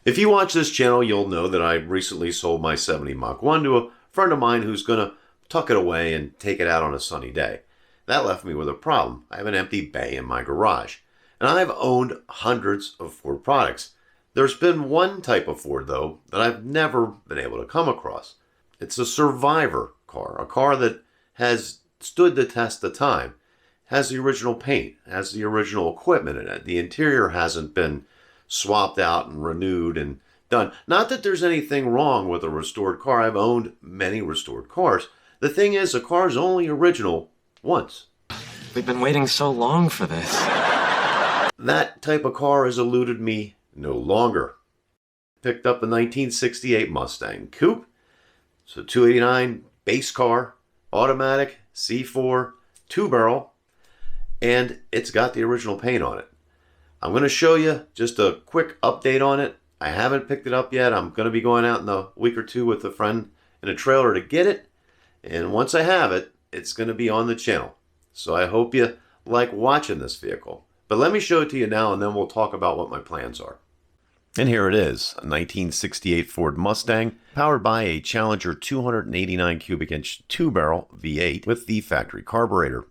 If you watch this channel, you'll know that I recently sold my 70 Mach 1 to a friend of mine who's going to tuck it away and take it out on a sunny day. That left me with a problem. I have an empty bay in my garage, and I've owned hundreds of Ford products. There's been one type of Ford, though, that I've never been able to come across. It's a survivor car, a car that has stood the test of time, has the original paint, has the original equipment in it. The interior hasn't been swapped out and renewed and done. Not that there's anything wrong with a restored car. I've owned many restored cars. The thing is, a car is only original once. We've been waiting so long for this. That type of car has eluded me no longer. Picked up a 1968 Mustang Coupe. It's a 289 base car, automatic, C4, 2-barrel, and it's got the original paint on it. I'm going to show you just a quick update on it. I haven't picked it up yet. I'm going to be going out in a week or two with a friend in a trailer to get it. And once I have it, it's going to be on the channel. So I hope you like watching this vehicle. But let me show it to you now, and then we'll talk about what my plans are. And here it is, a 1968 Ford Mustang, powered by a Challenger 289 cubic inch 2-barrel V8 with the factory carburetor.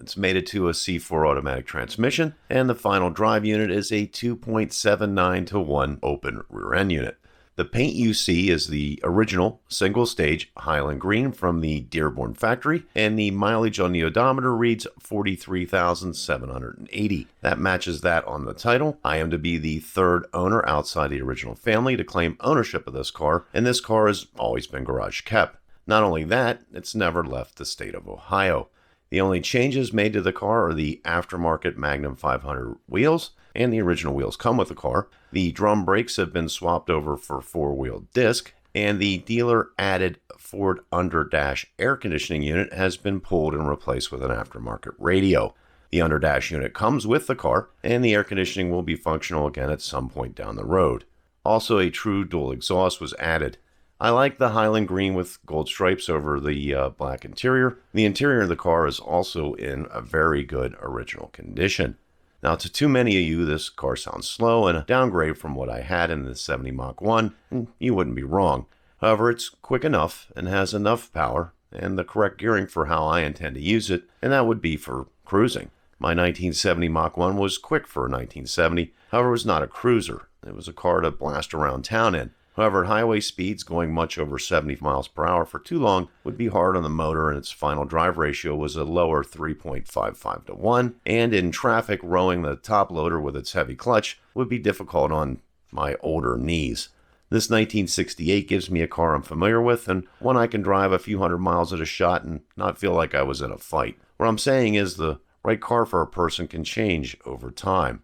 It's mated to a C4 automatic transmission, and the final drive unit is a 2.79-to-1 open rear end unit. The paint you see is the original single-stage Highland Green from the Dearborn factory, and the mileage on the odometer reads 43,780. That matches that on the title. I am to be the third owner outside the original family to claim ownership of this car, and this car has always been garage kept. Not only that, it's never left the state of Ohio. The only changes made to the car are the aftermarket Magnum 500 wheels, and the original wheels come with the car. The drum brakes have been swapped over for 4-wheel disc, and the dealer added Ford underdash air conditioning unit has been pulled and replaced with an aftermarket radio. The underdash unit comes with the car, and the air conditioning will be functional again at some point down the road. Also, a true dual exhaust was added. I like the Highland Green with gold stripes over the black interior. The interior of the car is also in a very good original condition. Now, to too many of you, this car sounds slow and a downgrade from what I had in the 70 Mach 1, and you wouldn't be wrong. However, it's quick enough and has enough power and the correct gearing for how I intend to use it, and that would be for cruising. My 1970 Mach 1 was quick for a 1970, however, it was not a cruiser. It was a car to blast around town in. However, at highway speeds, going much over 70 miles per hour for too long would be hard on the motor, and its final drive ratio was a lower 3.55-to-1, and in traffic, rowing the top loader with its heavy clutch would be difficult on my older knees. This 1968 gives me a car I'm familiar with, and one I can drive a few hundred miles at a shot and not feel like I was in a fight. What I'm saying is the right car for a person can change over time.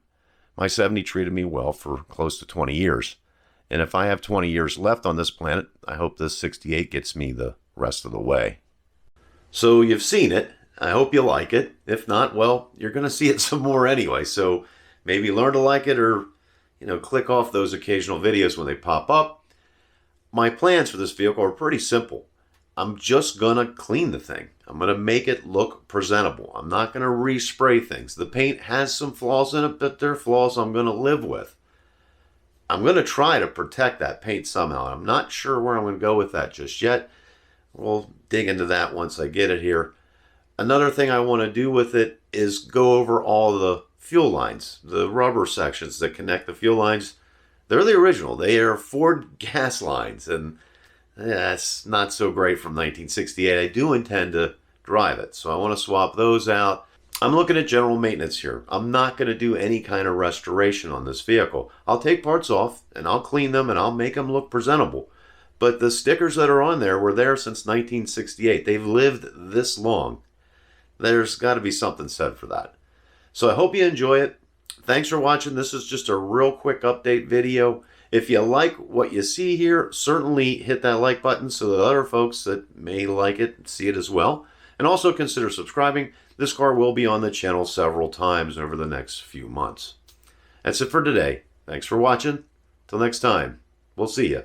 My 70 treated me well for close to 20 years. And if I have 20 years left on this planet, I hope this 68 gets me the rest of the way. So you've seen it. I hope you like it. If not, well, you're going to see it some more anyway. So maybe learn to like it, or, click off those occasional videos when they pop up. My plans for this vehicle are pretty simple. I'm just going to clean the thing. I'm going to make it look presentable. I'm not going to respray things. The paint has some flaws in it, but they're flaws I'm going to live with. I'm going to try to protect that paint somehow. I'm not sure where I'm going to go with that just yet. We'll dig into that once I get it here. Another thing I want to do with it is go over all the fuel lines, the rubber sections that connect the fuel lines. They're the original. They are Ford gas lines, and that's not so great from 1968. I do intend to drive it, so I want to swap those out. I'm looking at general maintenance here. I'm not going to do any kind of restoration on this vehicle. I'll take parts off and I'll clean them and I'll make them look presentable. But the stickers that are on there were there since 1968. They've lived this long. There's got to be something said for that. So I hope you enjoy it. Thanks for watching. This is just a real quick update video. If you like what you see here, certainly hit that like button so that other folks that may like it see it as well. And also consider subscribing. This car will be on the channel several times over the next few months. That's it for today. Thanks for watching. Till next time, we'll see you.